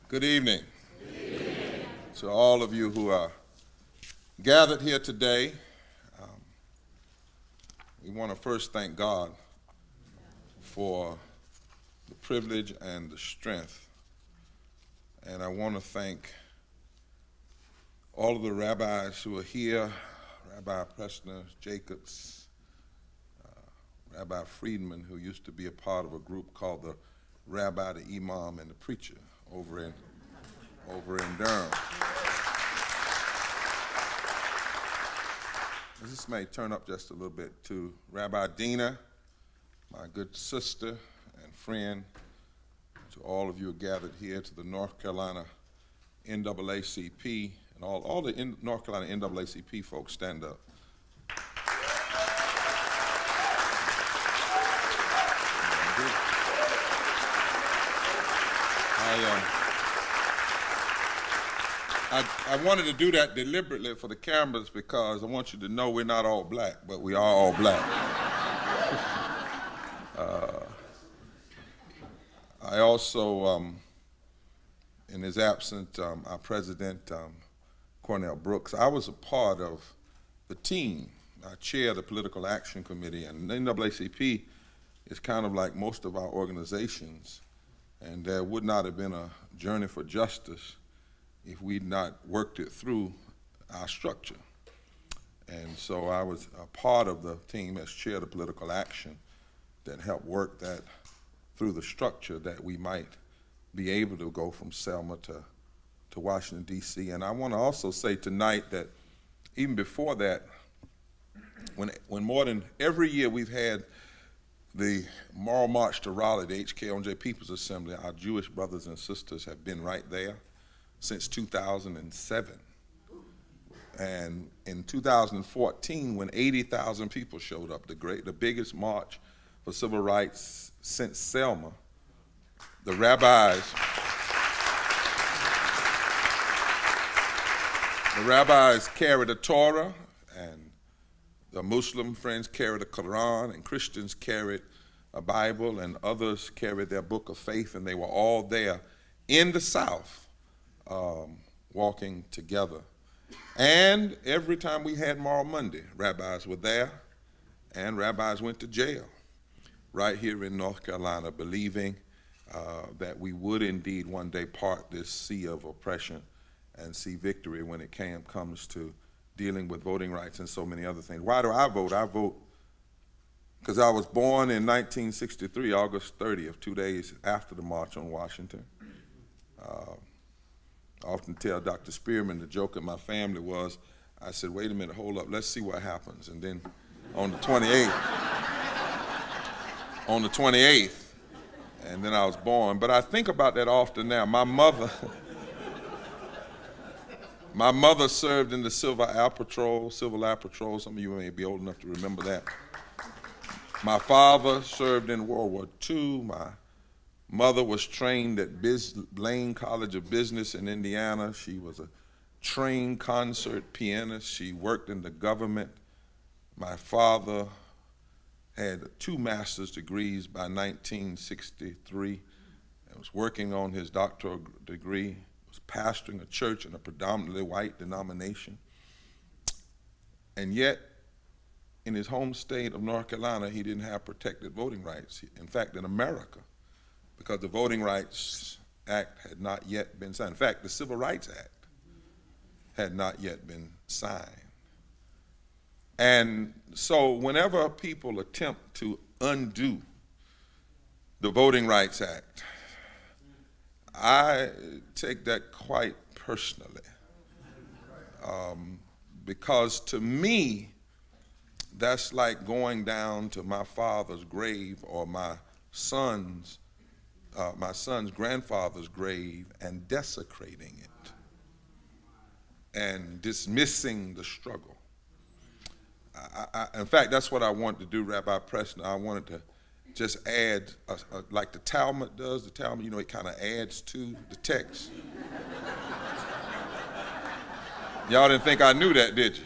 Good evening. Good evening to all of you who are gathered here today. We want to first thank God for the privilege and the strength. And I want to thank all of the rabbis who are here, Rabbi Pressner, Jacobs, Rabbi Friedman, who used to be a part of a group called the Rabbi, the Imam, and the Preacher over in Durham. This may turn up just a little bit to Rabbi Dina, my good sister and friend, to all of you gathered here, to the North Carolina NAACP, and all the North Carolina NAACP folks, stand up. I wanted to do that deliberately for the cameras because I want you to know we're not all black, but we are all black. I also, in his absence, our president, Cornell Brooks, I was a part of the team. I chair the Political Action Committee, and the NAACP is kind of like most of our organizations, and there would not have been a journey for justice if we'd not worked it through our structure. And so I was a part of the team as chair of political action that helped work that through the structure that we might be able to go from Selma to Washington, D.C. And I want to also say tonight that even before that, when more than every year we've had the Moral March to Raleigh, the HKOJ People's Assembly, our Jewish brothers and sisters have been right there since 2007. And in 2014, when 80,000 people showed up, the biggest march for civil rights since Selma, the rabbis carried a Torah, and the Muslim friends carried a Quran, and Christians carried a Bible, and others carried their book of faith, and they were all there in the South, walking together. And every time we had Moral Monday, rabbis were there, and rabbis went to jail right here in North Carolina, believing that we would indeed one day part this sea of oppression and see victory when it comes to dealing with voting rights and so many other things. Why do I vote? I vote because I was born in 1963, August 30th, 2 days after the March on Washington. I often tell Dr. Spearman, the joke in my family was, I said, wait a minute, hold up, let's see what happens. And then on the 28th, and then I was born. But I think about that often now. My mother served in the Civil Air Patrol. Some of you may be old enough to remember that. My father served in World War II. My mother was trained at Blaine College of Business in Indiana. She was a trained concert pianist. She worked in the government. My father had 2 master's degrees by 1963 and was working on his doctoral degree, was pastoring a church in a predominantly white denomination. And yet, in his home state of North Carolina, he didn't have protected voting rights. In fact, in America, because the Voting Rights Act had not yet been signed. In fact, the Civil Rights Act had not yet been signed. And so whenever people attempt to undo the Voting Rights Act, I take that quite personally. Because to me, that's like going down to my father's grave or my son's grandfather's grave and desecrating it and dismissing the struggle. In fact, that's what I wanted to do, Rabbi Pressner. I wanted to just add, like the Talmud does. The Talmud, it kind of adds to the text. Y'all didn't think I knew that, did you?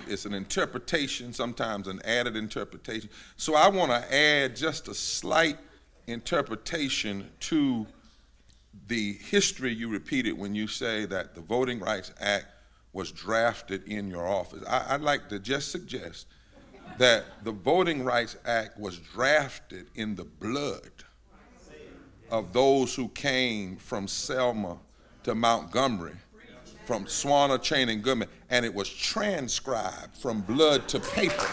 It's an interpretation, sometimes an added interpretation. So I want to add just a slight interpretation to the history you repeated when you say that the Voting Rights Act was drafted in your office. I'd like to just suggest that the Voting Rights Act was drafted in the blood of those who came from Selma to Montgomery, from Swanner, Chain, and Goodman, and it was transcribed from blood to paper.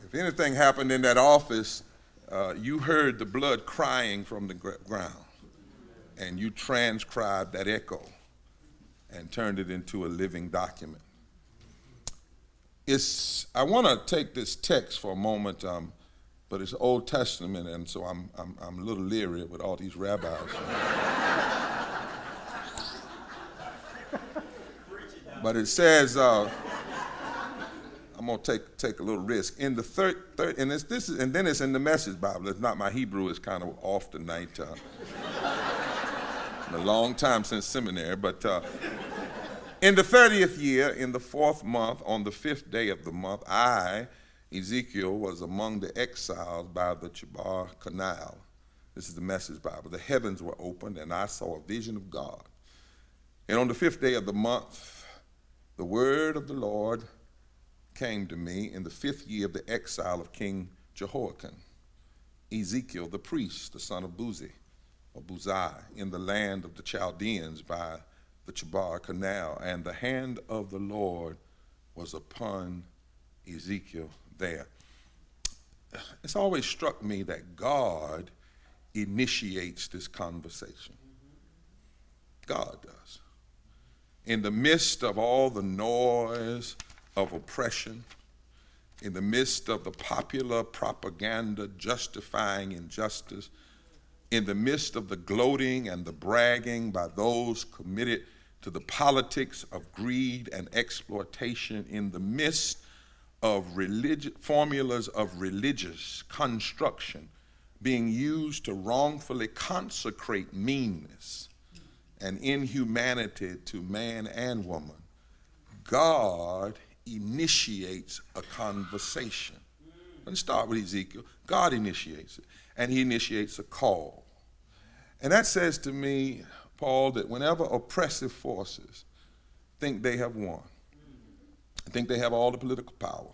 If anything happened in that office, you heard the blood crying from the ground, and you transcribed that echo and turned it into a living document. I want to take this text for a moment, but it's Old Testament, and so I'm a little leery with all these rabbis. But it says, I'm going to take a little risk. In the and then it's in the Message Bible. It's not, my Hebrew is kind of off tonight. A long time since seminary, but in the 30th year, in the 4th month, on the 5th day of the month, I, Ezekiel, was among the exiles by the Chebar Canal. This is the Message Bible. The heavens were opened, and I saw a vision of God. And on the 5th day of the month, the word of the Lord came to me in the 5th year of the exile of King Jehoiakim. Ezekiel, the priest, the son of Buzi, or Buzai, in the land of the Chaldeans by the Chebar Canal, and the hand of the Lord was upon Ezekiel there. It's always struck me that God initiates this conversation. God does. In the midst of all the noise of oppression, in the midst of the popular propaganda justifying injustice, in the midst of the gloating and the bragging by those committed to the politics of greed and exploitation, in the midst of formulas of religious construction being used to wrongfully consecrate meanness and inhumanity to man and woman, God initiates a conversation. Let's start with Ezekiel. God initiates it, and he initiates a call. And that says to me, Paul, that whenever oppressive forces think they have won, think they have all the political power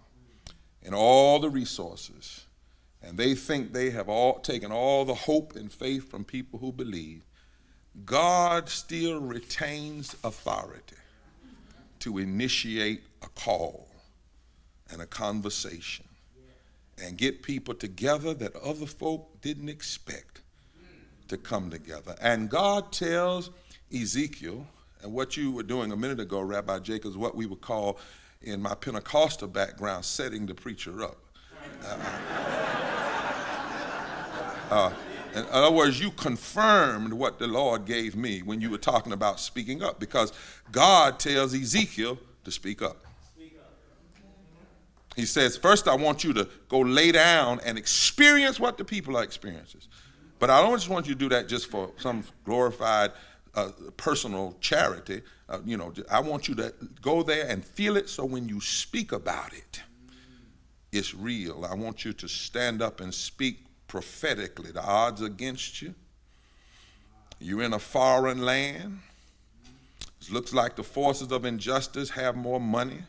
and all the resources, and they think they have taken all the hope and faith from people who believe, God still retains authority to initiate a call and a conversation and get people together that other folk didn't expect to come together. And God tells Ezekiel, and what you were doing a minute ago, Rabbi Jacobs, what we would call in my Pentecostal background, setting the preacher up. In other words, you confirmed what the Lord gave me when you were talking about speaking up, because God tells Ezekiel to speak up. He says, first I want you to go lay down and experience what the people are experiencing. But I don't just want you to do that just for some glorified personal charity. I want you to go there and feel it, so when you speak about it, it's real. I want you to stand up and speak prophetically. The odds are against you. You're in a foreign land. It looks like the forces of injustice have more money.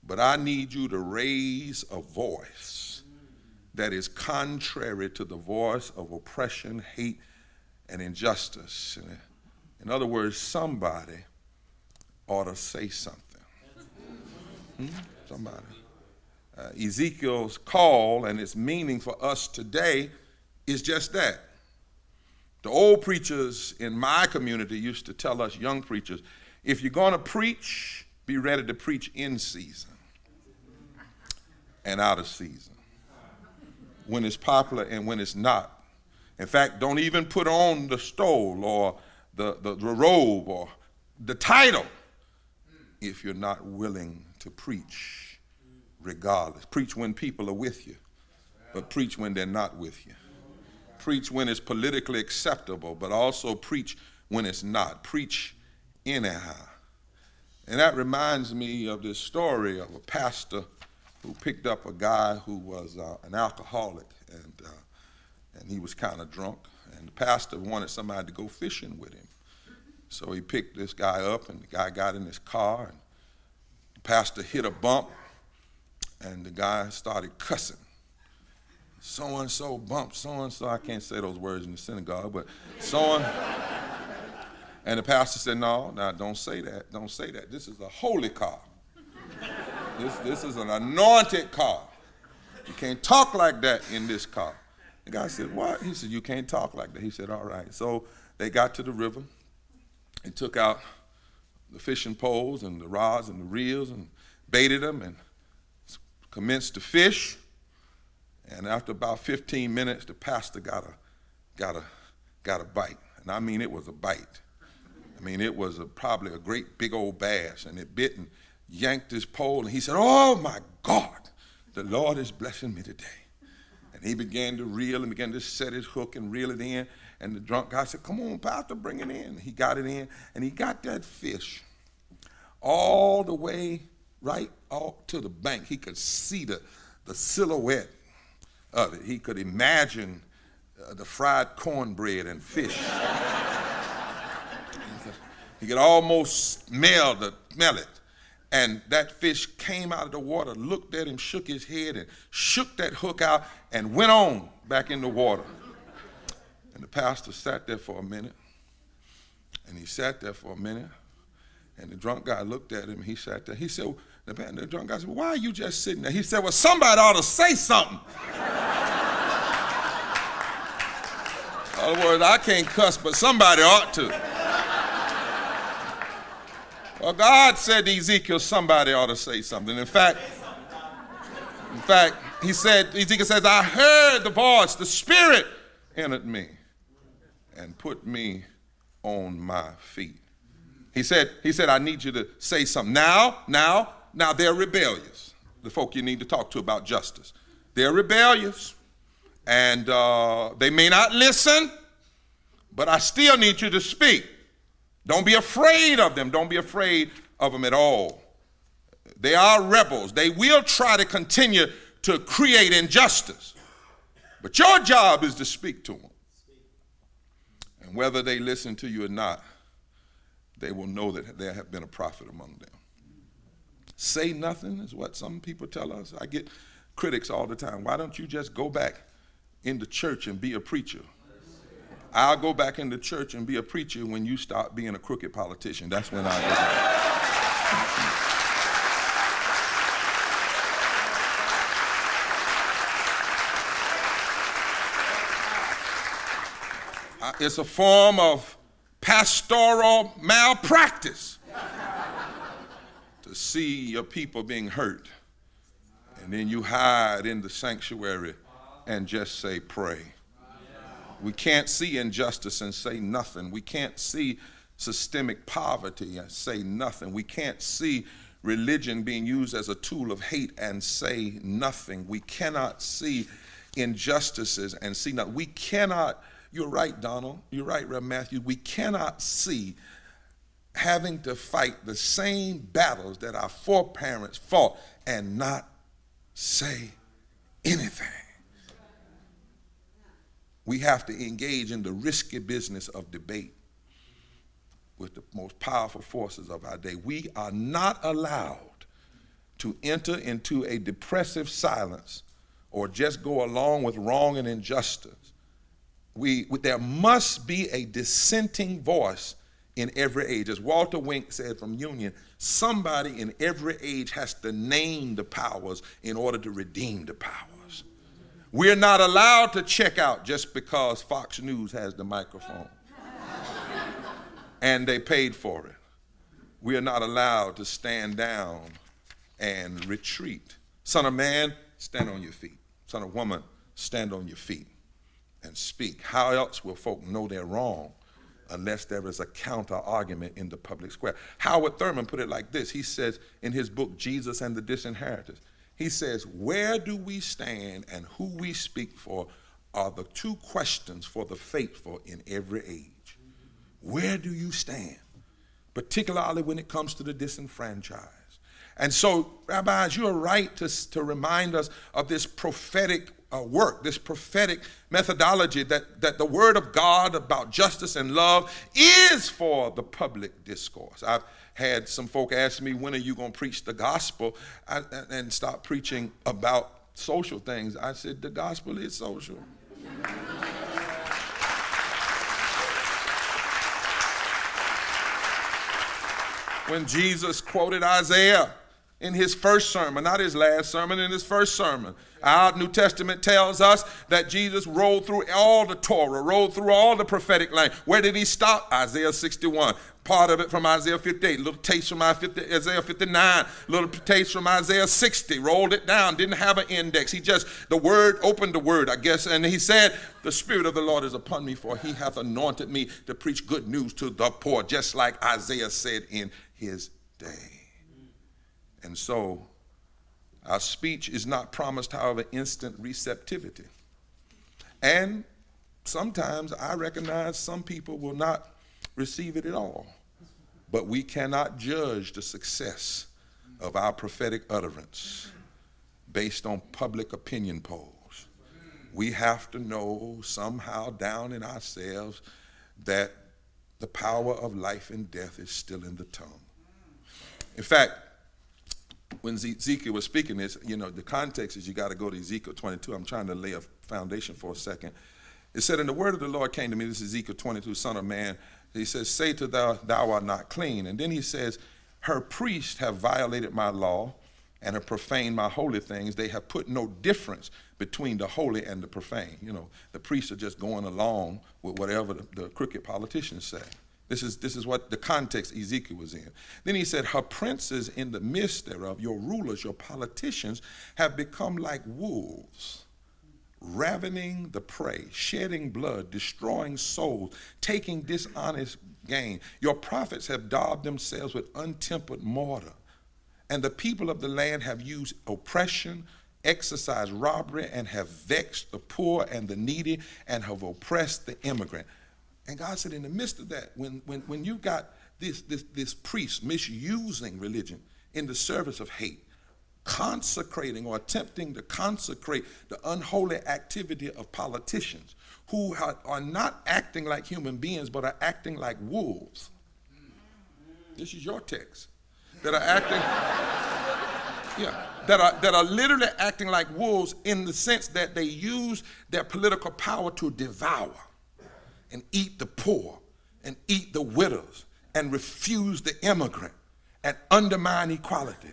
But I need you to raise a voice that is contrary to the voice of oppression, hate, and injustice. In other words, somebody ought to say something. Somebody. Ezekiel's call and its meaning for us today is just that. The old preachers in my community used to tell us young preachers, if you're going to preach, be ready to preach in season and out of season, when it's popular and when it's not. In fact, don't even put on the stole or the robe or the title if you're not willing to preach regardless. Preach when people are with you, but preach when they're not with you. Preach when it's politically acceptable, but also preach when it's not. Preach anyhow. And that reminds me of this story of a pastor who picked up a guy who was an alcoholic, and he was kind of drunk, and the pastor wanted somebody to go fishing with him. So he picked this guy up, and the guy got in his car, and the pastor hit a bump, and the guy started cussing. So-and-so bumped so-and-so. I can't say those words in the synagogue, but and the pastor said, no, don't say that. Don't say that. This is a holy car. This is an anointed car. You can't talk like that in this car. The guy said, what? He said, you can't talk like that. He said, all right. So they got to the river and took out the fishing poles and the rods and the reels and baited them and commenced to fish. And after about 15 minutes, the pastor got a bite. And I mean, it was a bite. I mean, it was probably a great big old bass, and it bit and yanked his pole, and he said, oh my God, the Lord is blessing me today. And he began to reel and began to set his hook and reel it in, and the drunk guy said, come on, pastor, bring it in. He got it in, and he got that fish all the way right out to the bank. He could see the silhouette of it. He could imagine the fried cornbread and fish. He could almost smell it. And that fish came out of the water, looked at him, shook his head, and shook that hook out and went on back in the water. And the pastor sat there for a minute, and he sat there for a minute, and the drunk guy looked at him, and he sat there. He said, the drunk guy said, why are you just sitting there? He said, well, somebody ought to say something. In other words, I can't cuss, but somebody ought to. Well, God said to Ezekiel, somebody ought to say something. In fact, Ezekiel says, I heard the voice, the Spirit entered me and put me on my feet. He said, I need you to say something. Now they're rebellious, the folk you need to talk to about justice. They're rebellious, and they may not listen, but I still need you to speak. Don't be afraid of them. Don't be afraid of them at all. They are rebels. They will try to continue to create injustice. But your job is to speak to them. And whether they listen to you or not, they will know that there have been a prophet among them. Say nothing is what some people tell us. I get critics all the time. Why don't you just go back into church and be a preacher? I'll go back into church and be a preacher when you stop being a crooked politician. That's when I go back. It's a form of pastoral malpractice to see your people being hurt, and then you hide in the sanctuary and just say, pray. We can't see injustice and say nothing. We can't see systemic poverty and say nothing. We can't see religion being used as a tool of hate and say nothing. We cannot see injustices and see nothing. We cannot, you're right, Donald, you're right, Reverend Matthew, we cannot see having to fight the same battles that our foreparents fought and not say anything. We have to engage in the risky business of debate with the most powerful forces of our day. We are not allowed to enter into a depressive silence or just go along with wrong and injustice. There must be a dissenting voice in every age. As Walter Wink said from Union, somebody in every age has to name the powers in order to redeem the powers. We're not allowed to check out just because Fox News has the microphone and they paid for it. We are not allowed to stand down and retreat. Son of man, stand on your feet. Son of woman, stand on your feet and speak. How else will folk know they're wrong unless there is a counter argument in the public square. Howard Thurman put it like this. He says in his book, Jesus and the Disinheritors, he says, where do we stand and who we speak for are the two questions for the faithful in every age. Where do you stand? Particularly when it comes to the disenfranchised. And so, rabbis, you are right to remind us of this prophetic work, this prophetic methodology that the word of God about justice and love is for the public discourse. I've had some folk ask me, when are you going to preach the gospel and stop preaching about social things? I said, the gospel is social. When Jesus quoted Isaiah in his first sermon, not his last sermon, in his first sermon, our New Testament tells us that Jesus rolled through all the Torah, rolled through all the prophetic language. Where did he stop? Isaiah 61. Part of it from Isaiah 58, little taste from Isaiah 59, little taste from Isaiah 60, rolled it down, didn't have an index. The word opened the word, I guess, and he said, the Spirit of the Lord is upon me, for he hath anointed me to preach good news to the poor, just like Isaiah said in his day. And so our speech is not promised, however, instant receptivity. And sometimes I recognize some people will not receive it at all. But we cannot judge the success of our prophetic utterance based on public opinion polls. We have to know somehow down in ourselves that the power of life and death is still in the tongue. In fact, when Ezekiel was speaking this, the context is you got to go to Ezekiel 22. I'm trying to lay a foundation for a second. It said, and the word of the Lord came to me, this is Ezekiel 22, son of man. He says, say to thou art not clean. And then he says, her priests have violated my law and have profaned my holy things. They have put no difference between the holy and the profane. The priests are just going along with whatever the crooked politicians say. This is what the context Ezekiel was in. Then he said, her princes in the midst thereof, your rulers, your politicians, have become like wolves, ravening the prey, shedding blood, destroying souls, taking dishonest gain. Your prophets have daubed themselves with untempered mortar, and the people of the land have used oppression, exercised robbery, and have vexed the poor and the needy, and have oppressed the immigrant. And God said, in the midst of that, when you got this priest misusing religion in the service of hate, consecrating or attempting to consecrate the unholy activity of politicians who are not acting like human beings but are acting like wolves. This is your text. That are acting, that are literally acting like wolves in the sense that they use their political power to devour and eat the poor and eat the widows and refuse the immigrant and undermine equality.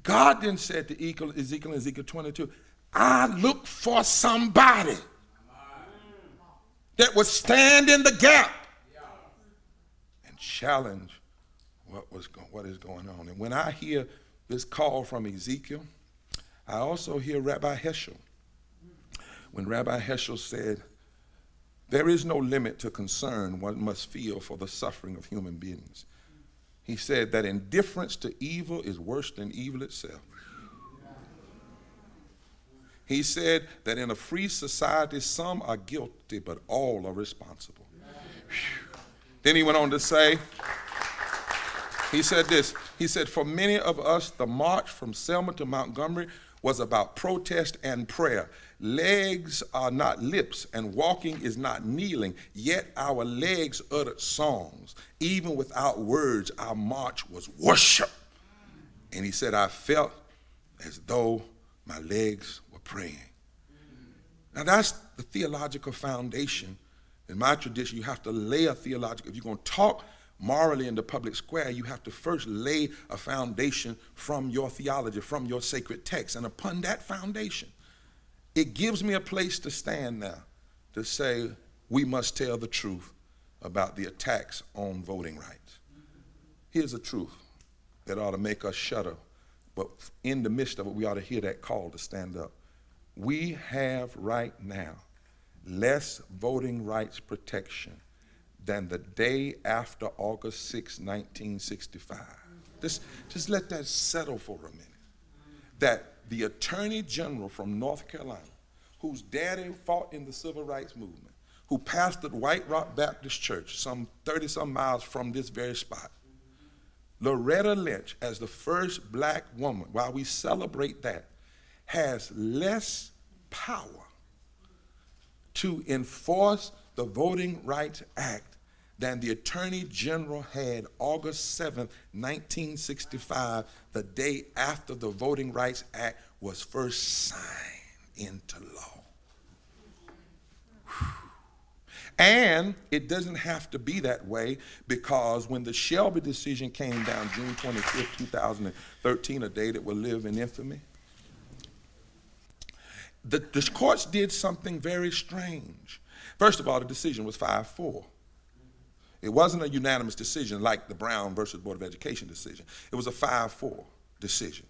God then said to Ezekiel in Ezekiel 22, I look for somebody that would stand in the gap and challenge what is going on. And when I hear this call from Ezekiel, I also hear Rabbi Heschel. When Rabbi Heschel said, there is no limit to concern one must feel for the suffering of human beings. He said that indifference to evil is worse than evil itself. He said that in a free society, some are guilty, but all are responsible. Then he went on to say, he said this, he said, for many of us, the march from Selma to Montgomery was about protest and prayer. Legs are not lips, and walking is not kneeling, yet our legs uttered songs. Even without words, our march was worship. And he said, I felt as though my legs were praying. Now that's the theological foundation. In my tradition, you have to lay a theological, if you're going to talk morally in the public square, you have to first lay a foundation from your theology, from your sacred text. And upon that foundation, it gives me a place to stand now to say we must tell the truth about the attacks on voting rights. Here's the truth that ought to make us shudder, but in the midst of it, we ought to hear that call to stand up. We have right now less voting rights protection than the day after August 6, 1965. Just let that settle for a minute. That the Attorney General from North Carolina, whose daddy fought in the Civil Rights Movement, who pastored White Rock Baptist Church some 30-some miles from this very spot, Loretta Lynch, as the first black woman, while we celebrate that, has less power to enforce the Voting Rights Act than the Attorney General had August 7, 1965, the day after the Voting Rights Act was first signed into law. And it doesn't have to be that way, because when the Shelby decision came down June 25, 2013, a day that will live in infamy, the courts did something very strange. First of all, the decision was 5-4. It wasn't a unanimous decision like the Brown versus Board of Education decision. It was a 5-4 decision.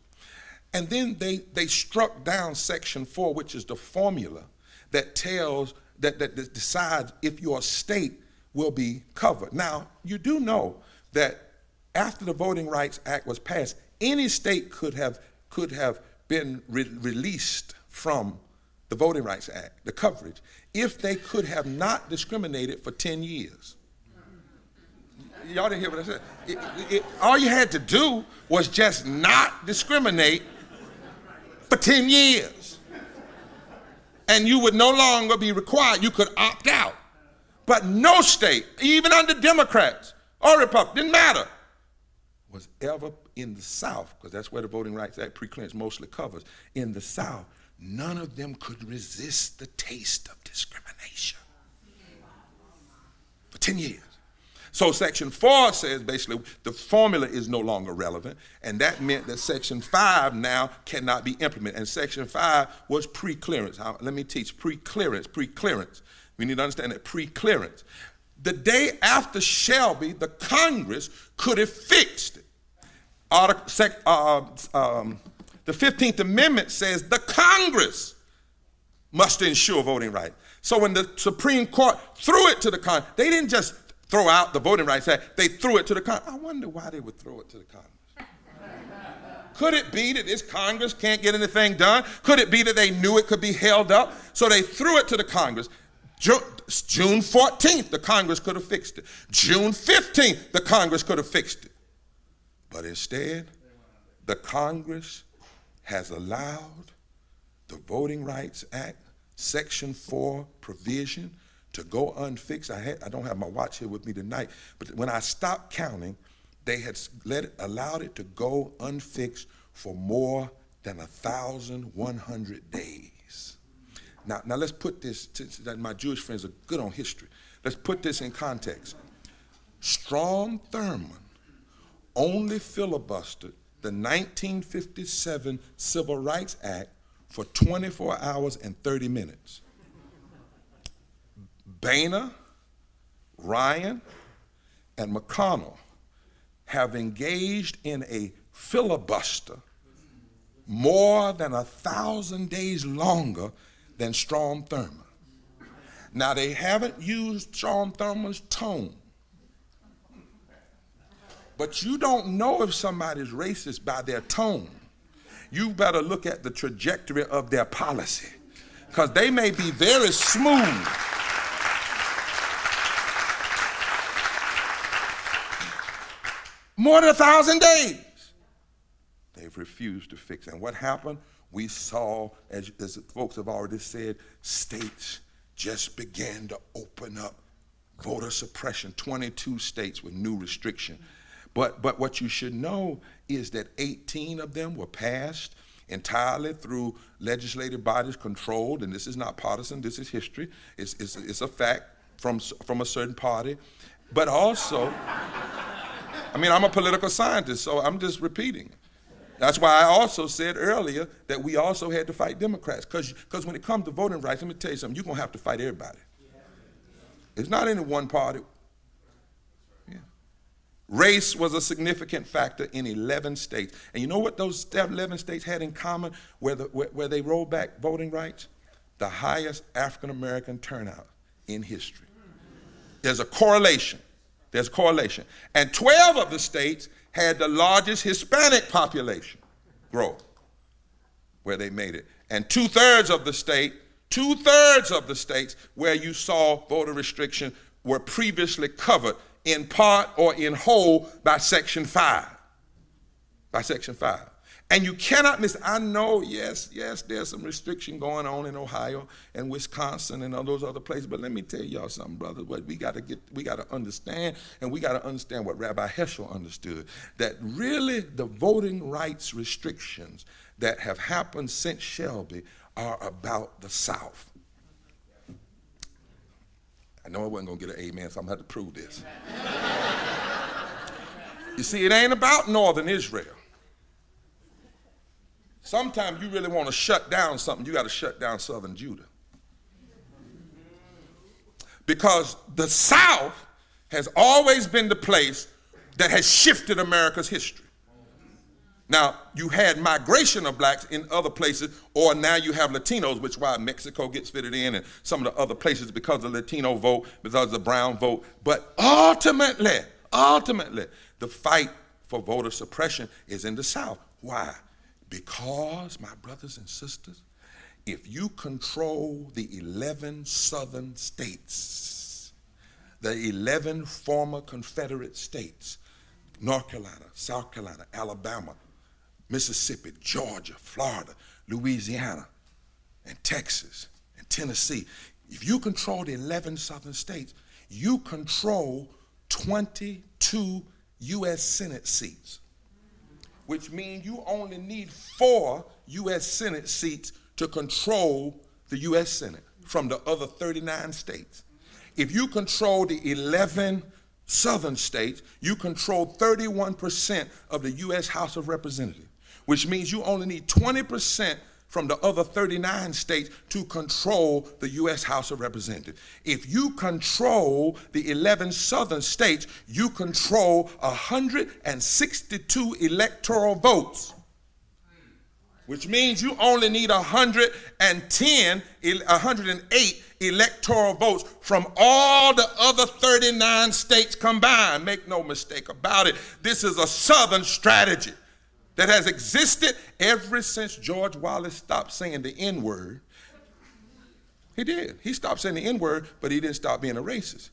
And then they struck down Section 4, which is the formula that tells, that decides if your state will be covered. Now, you do know that after the Voting Rights Act was passed, any state could have been released from the Voting Rights Act, the coverage, if they could have not discriminated for 10 years. Y'all didn't hear what I said. All you had to do was just not discriminate for 10 years. And you would no longer be required, you could opt out. But no state, even under Democrats or Republicans, didn't matter, was ever in the South, because that's where the Voting Rights Act preclearance mostly covers, in the South, none of them could resist the taste of discrimination for 10 years. So Section 4 says basically the formula is no longer relevant, and that meant that Section 5 now cannot be implemented. And Section 5 was pre-clearance. Let me teach pre-clearance. We need to understand that pre-clearance. The day after Shelby, the Congress could have fixed it. The 15th Amendment says the Congress must ensure voting rights. So when the Supreme Court threw it to the Congress, they didn't just throw out the Voting Rights Act, they threw it to the Congress. I wonder why they would throw it to the Congress. Could it be that this Congress can't get anything done? Could it be that they knew it could be held up? So they threw it to the Congress. June 14th, the Congress could have fixed it. June 15th, the Congress could have fixed it. But instead, the Congress has allowed the Voting Rights Act, Section 4 provision to go unfixed. I don't have my watch here with me tonight, but when I stopped counting, they had allowed it to go unfixed for more than 1,100 days. Now let's put this, my Jewish friends are good on history. Let's put this in context. Strom Thurmond only filibustered the 1957 Civil Rights Act for 24 hours and 30 minutes. Boehner, Ryan, and McConnell have engaged in a filibuster more than 1,000 days longer than Strom Thurmond. Now, they haven't used Strom Thurmond's tone, but you don't know if somebody's racist by their tone. You better look at the trajectory of their policy, because they may be very smooth. More than 1,000 days. They've refused to fix it. And what happened? We saw, as folks have already said, states just began to open up voter suppression. 22 states with new restriction. But what you should know is that 18 of them were passed entirely through legislative bodies controlled, and this is not partisan, this is history. It's a fact from a certain party. But also, I mean, I'm a political scientist, so I'm just repeating. That's why I also said earlier that we also had to fight Democrats, because when it comes to voting rights, let me tell you something, you're going to have to fight everybody. It's not any one party. Yeah. Race was a significant factor in 11 states. And you know what those 11 states had in common where they rolled back voting rights? The highest African-American turnout in history. There's a correlation. There's a correlation. And 12 of the states had the largest Hispanic population growth where they made it. And two-thirds of the states where you saw voter restriction were previously covered in part or in whole by Section 5. By Section 5. And you cannot miss, I know, yes, there's some restriction going on in Ohio and Wisconsin and all those other places, but let me tell y'all something, brother. What we got to understand, and we got to understand what Rabbi Heschel understood, that really the voting rights restrictions that have happened since Shelby are about the South. I know I wasn't going to get an amen, so I'm going to have to prove this. You see, it ain't about northern Israel. Sometimes you really want to shut down something, you got to shut down southern Judah. Because the South has always been the place that has shifted America's history. Now, you had migration of blacks in other places, or now you have Latinos, which is why Mexico gets fitted in and some of the other places because of the Latino vote, because of the brown vote. But ultimately, the fight for voter suppression is in the South. Why? Because, my brothers and sisters, if you control the 11 southern states, the 11 former Confederate states, North Carolina, South Carolina, Alabama, Mississippi, Georgia, Florida, Louisiana, and Texas, and Tennessee, if you control the 11 southern states, you control 22 U.S. Senate seats, which means you only need 4 U.S. Senate seats to control the U.S. Senate from the other 39 states. If you control the 11 southern states, you control 31% of the U.S. House of Representatives, which means you only need 20% from the other 39 states to control the U.S. House of Representatives. If you control the 11 southern states, you control 162 electoral votes, which means you only need 108 electoral votes from all the other 39 states combined. Make no mistake about it. This is a southern strategy that has existed ever since George Wallace stopped saying the N-word. He did. He stopped saying the N-word, but he didn't stop being a racist.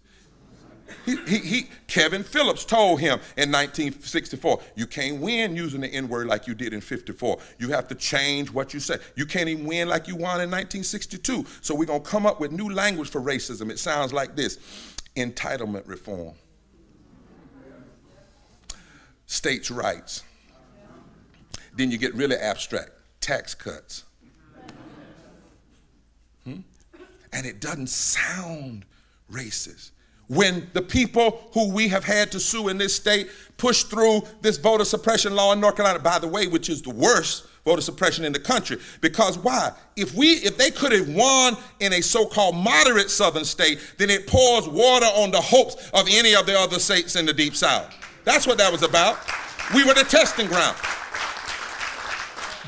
Kevin Phillips told him in 1964, you can't win using the N-word like you did in 54. You have to change what you say. You can't even win like you won in 1962. So we're going to come up with new language for racism. It sounds like this: entitlement reform, states' rights. Then you get really abstract, tax cuts. And it doesn't sound racist. When the people who we have had to sue in this state push through this voter suppression law in North Carolina, by the way, which is the worst voter suppression in the country. Because why? If they could have won in a so-called moderate southern state, then it pours water on the hopes of any of the other states in the Deep South. That's what that was about. We were the testing ground.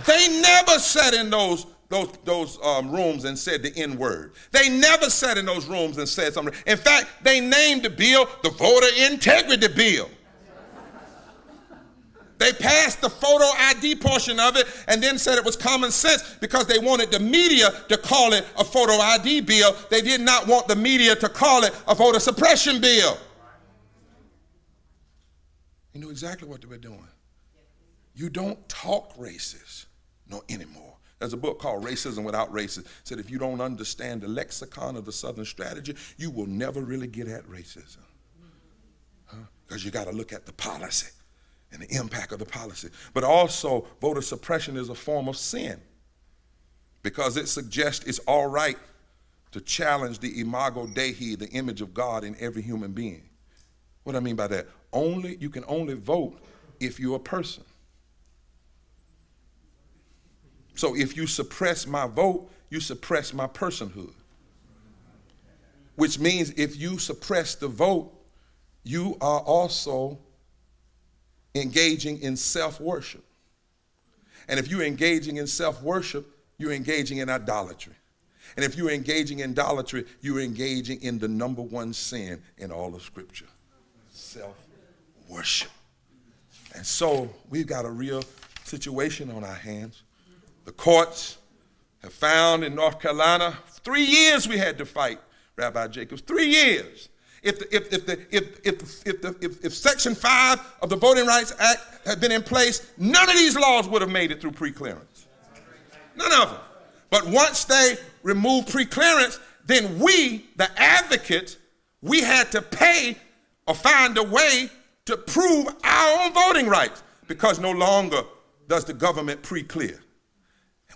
They never sat in those rooms and said the N-word. They never sat in those rooms and said something. In fact, they named the bill the Voter Integrity Bill. They passed the photo ID portion of it and then said it was common sense because they wanted the media to call it a photo ID bill. They did not want the media to call it a voter suppression bill. You knew exactly what they were doing. You don't talk racist no anymore. There's a book called Racism Without Racism. It said if you don't understand the lexicon of the Southern strategy, you will never really get at racism. Because you got to look at the policy and the impact of the policy. But also, voter suppression is a form of sin because it suggests it's all right to challenge the imago Dei, the image of God in every human being. What do I mean by that? You can only vote if you're a person. So if you suppress my vote, you suppress my personhood. Which means if you suppress the vote, you are also engaging in self-worship. And if you're engaging in self-worship, you're engaging in idolatry. And if you're engaging in idolatry, you're engaging in the number one sin in all of Scripture, self-worship. And so we've got a real situation on our hands. The courts have found in North Carolina, 3 years we had to fight, Rabbi Jacobs, 3 years. If Section 5 of the Voting Rights Act had been in place, none of these laws would have made it through preclearance. None of them. But once they removed preclearance, then we, the advocates, we had to pay or find a way to prove our own voting rights, because no longer does the government pre-clear.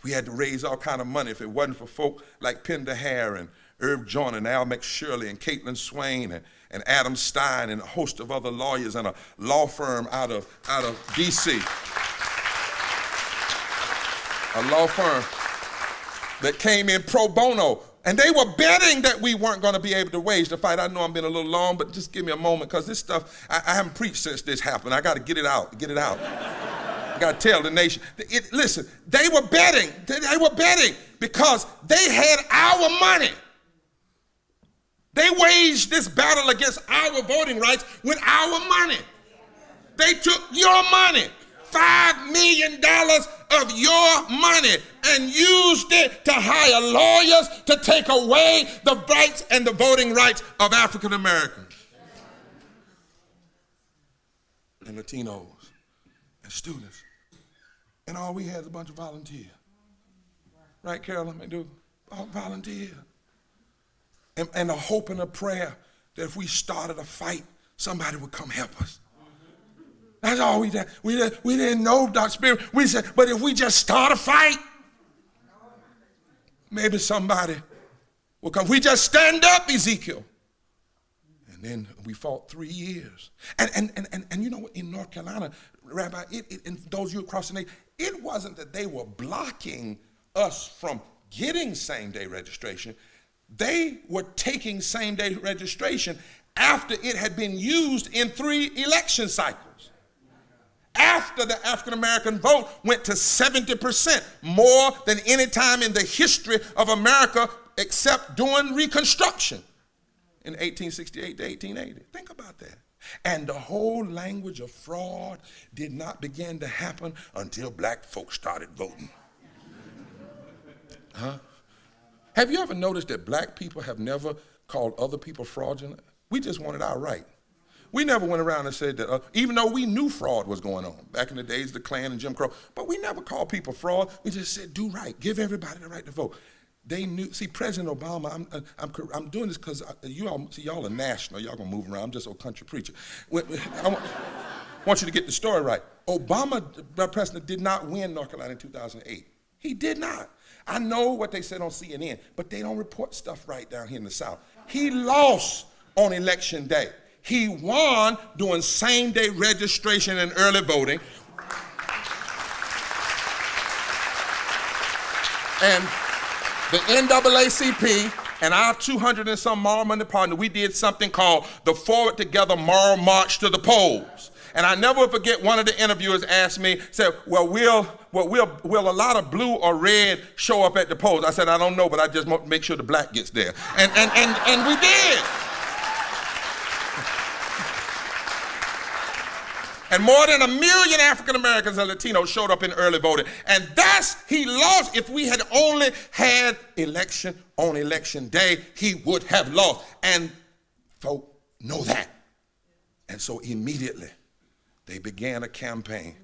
We had to raise all kind of money. If it wasn't for folk like Pender Hare and Irv Joyner and Al McShirley and Caitlin Swain and Adam Stein and a host of other lawyers and a law firm out of D.C. A law firm that came in pro bono. And they were betting that we weren't going to be able to wage the fight. I know I'm being a little long, but just give me a moment, because this stuff, I haven't preached since this happened. I got to get it out. I got to tell the nation. Listen, they were betting because they had our money. They waged this battle against our voting rights with our money. They took your money, $5 million of your money, and used it to hire lawyers to take away the rights and the voting rights of African Americans and Latinos and students. And all we had is a bunch of volunteers. Right, Carolyn? All volunteers. And a hope and a prayer that if we started a fight, somebody would come help us. That's all we did. We didn't know God's Spirit. We said, but if we just start a fight, maybe somebody will come. We just stand up, Ezekiel. And then we fought 3 years. And you know, in North Carolina, Rabbi, and those of you across the nation, it wasn't that they were blocking us from getting same-day registration. They were taking same-day registration after it had been used in 3 election cycles. After the African-American vote went to 70%, more than any time in the history of America except during Reconstruction in 1868 to 1880. Think about that. And the whole language of fraud did not begin to happen until black folks started voting. Huh? Have you ever noticed that black people have never called other people fraudulent? We just wanted our right. We never went around and said that, even though we knew fraud was going on back in the days of the Klan and Jim Crow, but we never called people fraud. We just said, do right, give everybody the right to vote. They knew. See, President Obama, I'm doing this because y'all are national. Y'all gonna move around. I'm just a country preacher. I want you to get the story right. Obama, the president, did not win North Carolina in 2008. He did not. I know what they said on CNN, but they don't report stuff right down here in the South. He lost on election day. He won doing same-day registration and early voting. And the NAACP and our 200 and some moral money partner, we did something called the Forward Together Moral March to the Polls. And I never forget, one of the interviewers asked me, said, will a lot of blue or red show up at the polls? I said, I don't know, but I just want to make sure the black gets there. And we did. And more than 1 million African Americans and Latinos showed up in early voting. And thus he lost. If we had only had election on election day, he would have lost. And folk know that. And so immediately they began a campaign.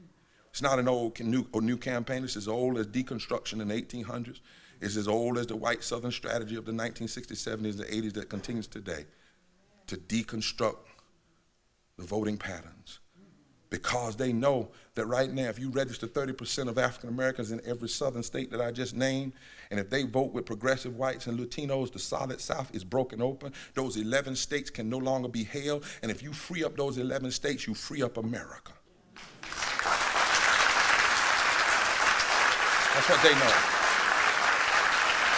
It's not an old new campaign. It's as old as Deconstruction in the 1800s. It's as old as the white Southern strategy of the 1960s, 70s, and 80s that continues today to deconstruct the voting patterns. Because they know that right now, if you register 30% of African Americans in every southern state that I just named, and if they vote with progressive whites and Latinos, the solid South is broken open. Those 11 states can no longer be held. And if you free up those 11 states, you free up America. That's what they know.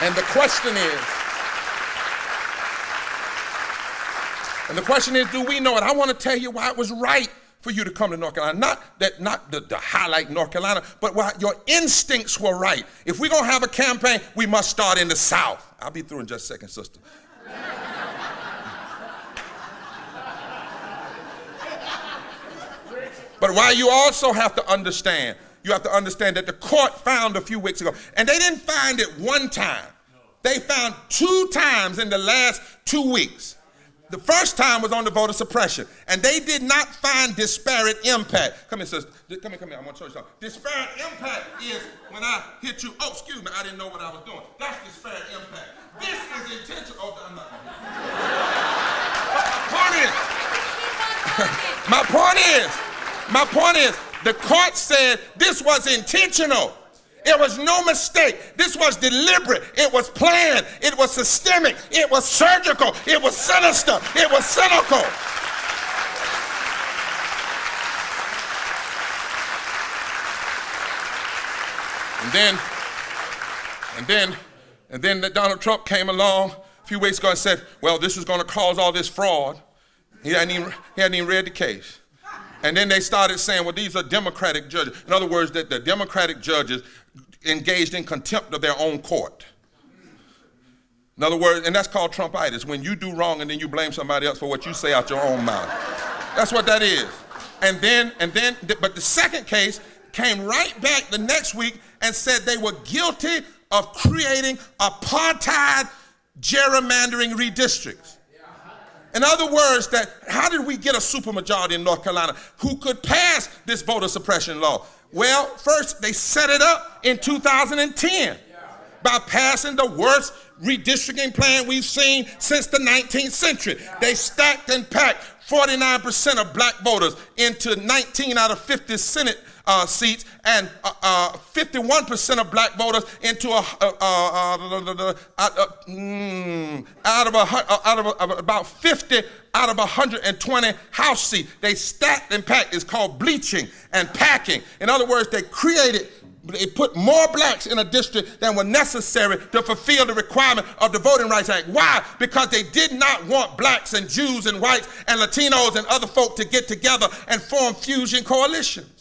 And the question is, do we know it? I want to tell you why it was right for you to come to North Carolina. Not to highlight North Carolina, but your instincts were right. If we're going to have a campaign, we must start in the South. I'll be through in just a second, sister. But why you also have to understand, that the court found a few weeks ago, and they didn't find it one time. They found 2 times in the last 2 weeks. The first time was on the voter suppression, and they did not find disparate impact. Come here, sister. Come here. I want to show you something. Disparate impact is when I hit you. Oh, excuse me. I didn't know what I was doing. That's disparate impact. This is intentional. Oh, I'm not. My point is, the court said this was intentional. It was no mistake. This was deliberate. It was planned. It was systemic. It was surgical. It was sinister. It was cynical. And then Donald Trump came along a few weeks ago and said, well, this is going to cause all this fraud. He hadn't even read the case. And then they started saying, well, these are Democratic judges. In other words, that the Democratic judges engaged in contempt of their own court. In other words, and that's called Trumpitis, when you do wrong and then you blame somebody else for what you say out your own mouth. That's what that is. But the second case came right back the next week and said they were guilty of creating apartheid gerrymandering redistricts. In other words, how did we get a supermajority in North Carolina who could pass this voter suppression law? Well, first, they set it up in 2010 by passing the worst redistricting plan we've seen since the 19th century. They stacked and packed 49% of black voters into 19 out of 50 Senate seats and 51% of black voters into about 50 out of 120 House seats. They stacked and packed. It's called bleaching and packing. In other words, they put more blacks in a district than were necessary to fulfill the requirement of the Voting Rights Act. Why? Because they did not want blacks and Jews and whites and Latinos and other folk to get together and form fusion coalitions.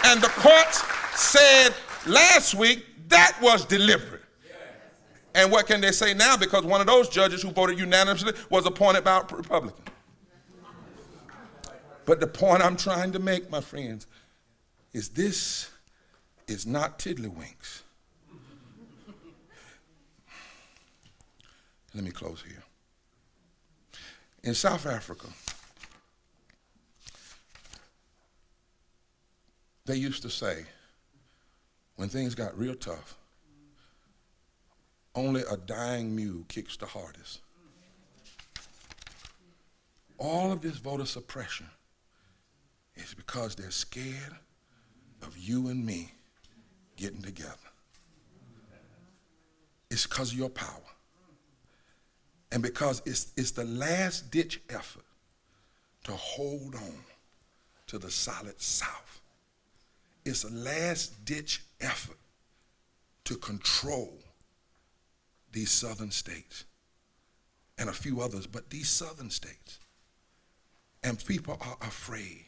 And the courts said last week that was deliberate. And what can they say now? Because one of those judges who voted unanimously was appointed by a Republican. But the point I'm trying to make, my friends, is this is not tiddlywinks. Let me close here. In South Africa, they used to say, when things got real tough, only a dying mule kicks the hardest. All of this voter suppression is because they're scared of you and me getting together. It's because of your power. And because it's the last ditch effort to hold on to the solid South. It's a last ditch effort to control these southern states and a few others, but these southern states. And people are afraid.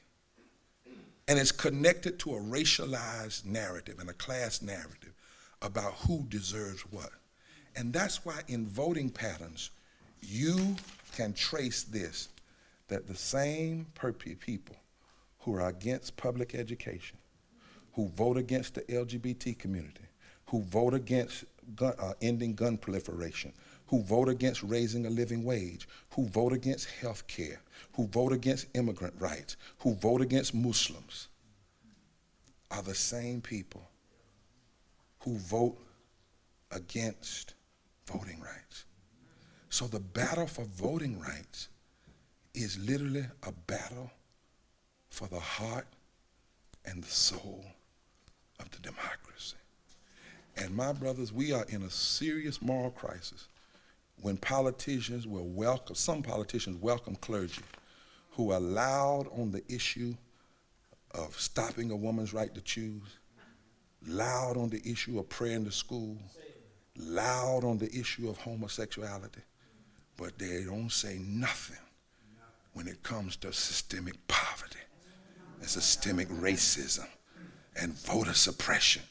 And it's connected to a racialized narrative and a class narrative about who deserves what. And that's why in voting patterns, you can trace this, that the same people who are against public education, who vote against the LGBT community, who vote against ending gun proliferation, who vote against raising a living wage, who vote against health care, who vote against immigrant rights, who vote against Muslims, are the same people who vote against voting rights. So the battle for voting rights is literally a battle for the heart and the soul of the democracy. And my brothers, we are in a serious moral crisis when politicians will welcome, some politicians welcome clergy who are loud on the issue of stopping a woman's right to choose, loud on the issue of prayer in the school, loud on the issue of homosexuality, but they don't say nothing when it comes to systemic poverty and systemic racism and voter suppression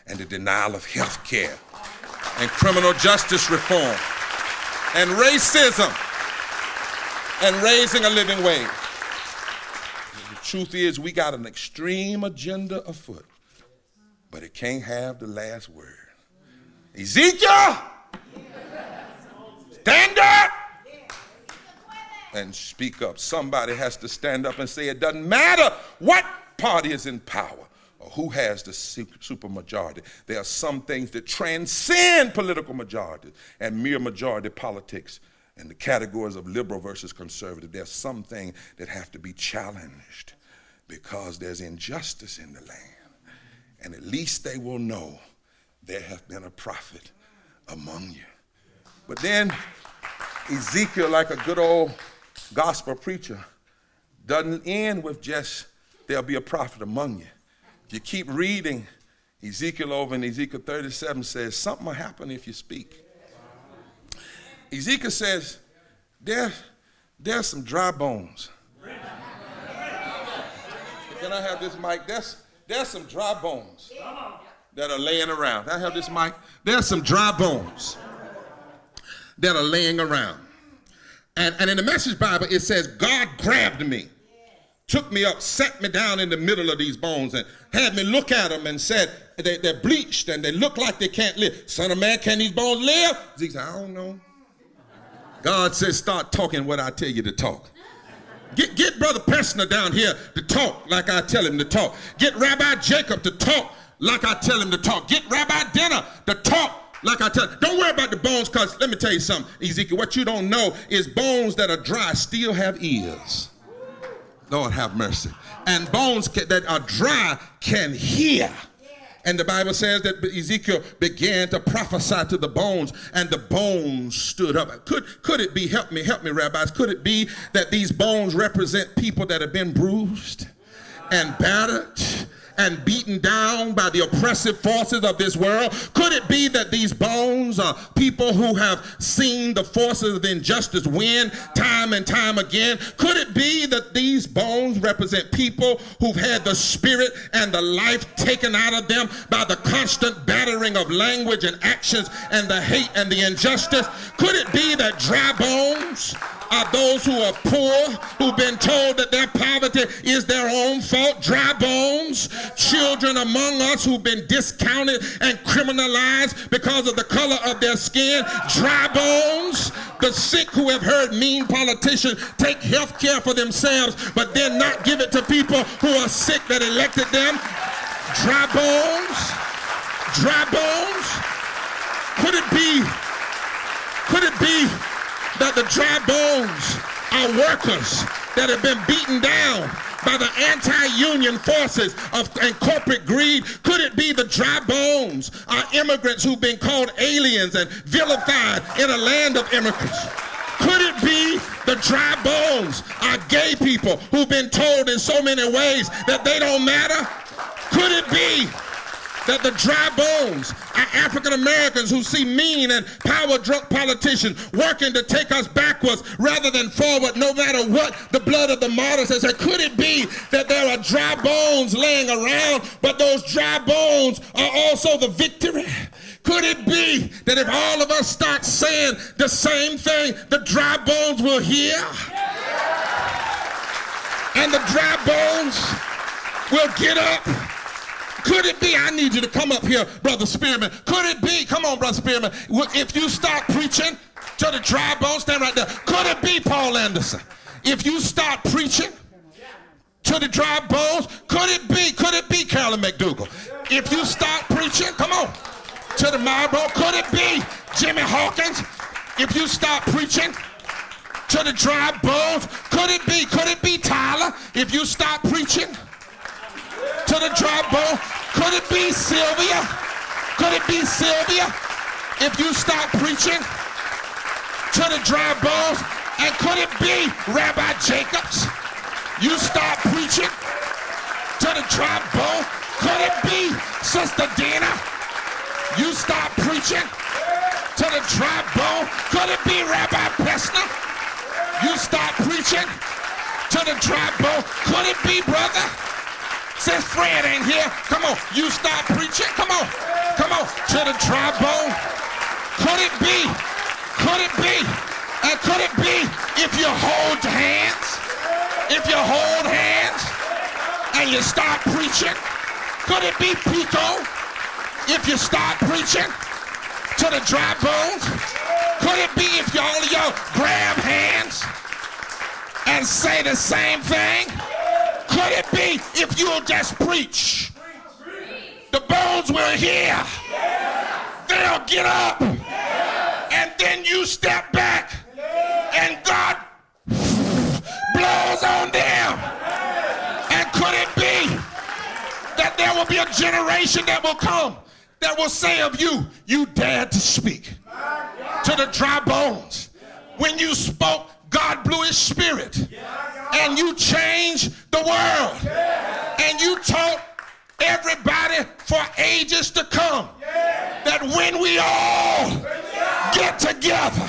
and the denial of health care and criminal justice reform and racism and raising a living wage. The truth is, we got an extreme agenda afoot, but it can't have the last word. Ezekiel, stand up and speak up. Somebody has to stand up and say it doesn't matter what party is in power or who has the supermajority. There are some things that transcend political majority and mere majority politics and the categories of liberal versus conservative. There's some things that have to be challenged because there's injustice in the land. And at least they will know there have been a prophet among you. But then Ezekiel, like a good old gospel preacher, doesn't end with just there'll be a prophet among you. If you keep reading, Ezekiel over in Ezekiel 37 says something will happen if you speak. Ezekiel says there's some dry bones. Can I have this mic? There's some dry bones that are laying around. Can I have this mic? There's some dry bones that are laying around. And in the Message Bible, it says, God grabbed me, took me up, set me down in the middle of these bones and had me look at them and said, they're bleached and they look like they can't live. Son of man, can these bones live? He said, I don't know. God says, start talking what I tell you to talk. Get Brother Pessner down here to talk like I tell him to talk. Get Rabbi Jacob to talk like I tell him to talk. Get Rabbi Denner to talk like I tell him. Don't worry about the bones, because let me tell you something, Ezekiel, what you don't know is bones that are dry still have ears. Lord have mercy. And bones that are dry can hear. And the Bible says that Ezekiel began to prophesy to the bones, and the bones stood up. Could it be, help me, rabbis, could it be that these bones represent people that have been bruised and battered and beaten down by the oppressive forces of this world? Could it be that these bones are people who have seen the forces of injustice win time and time again? Could it be that these bones represent people who've had the spirit and the life taken out of them by the constant battering of language and actions and the hate and the injustice? Could it be that dry bones are those who are poor, who've been told that their poverty is their own fault? Dry bones, children among us who've been discounted and criminalized because of the color of their skin. Dry bones, the sick who have heard mean politicians take health care for themselves but then not give it to people who are sick that elected them. Dry bones, dry bones. Could it be that the dry bones are workers that have been beaten down by the anti-union forces and corporate greed? Could it be the dry bones are immigrants who've been called aliens and vilified in a land of immigrants? Could it be the dry bones are gay people who've been told in so many ways that they don't matter? Could it be that the dry bones are African Americans who see mean and power-drunk politicians working to take us backwards rather than forward, no matter what the blood of the martyrs has said? Could it be that there are dry bones laying around, but those dry bones are also the victory? Could it be that if all of us start saying the same thing, the dry bones will hear? And the dry bones will get up? Could it be, I need you to come up here, Brother Spearman. Could it be, come on, Brother Spearman, if you start preaching to the dry bones, stand right there. Could it be, Paul Anderson, if you start preaching to the dry bones? Could it be, Carolyn McDougall, if you start preaching, come on, to the Marlboro? Could it be, Jimmy Hawkins, if you start preaching to the dry bones? Could it be, Tyler, if you start preaching to the dry bone? Could it be Sylvia? Could it be Sylvia if you start preaching to the dry bones? And could it be Rabbi Jacobs? You start preaching to the dry bone? Could it be Sister Dina? You start preaching to the dry bone? Could it be Rabbi Pessner? You start preaching to the dry bone. Could it be, brother? Since Fred ain't here, come on, you start preaching. Come on, to the dry bone. Could it be? Could it be? And could it be if you hold hands? If you hold hands and you start preaching? Could it be, Pico, if you start preaching to the dry bones? Could it be if all of y'all grab hands and say the same thing? Could it be if you'll just preach? The bones will hear. They'll get up. And then you step back and God blows on them. And could it be that there will be a generation that will come that will say of you, you dared to speak to the dry bones. When you spoke, God blew his spirit and you changed the world and you taught everybody for ages to come that when we all get together,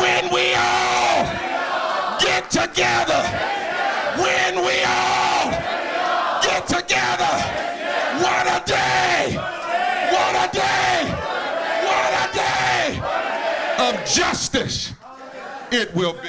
when we all get together, when we all get together, what a day, what a day, what a day of justice it will be.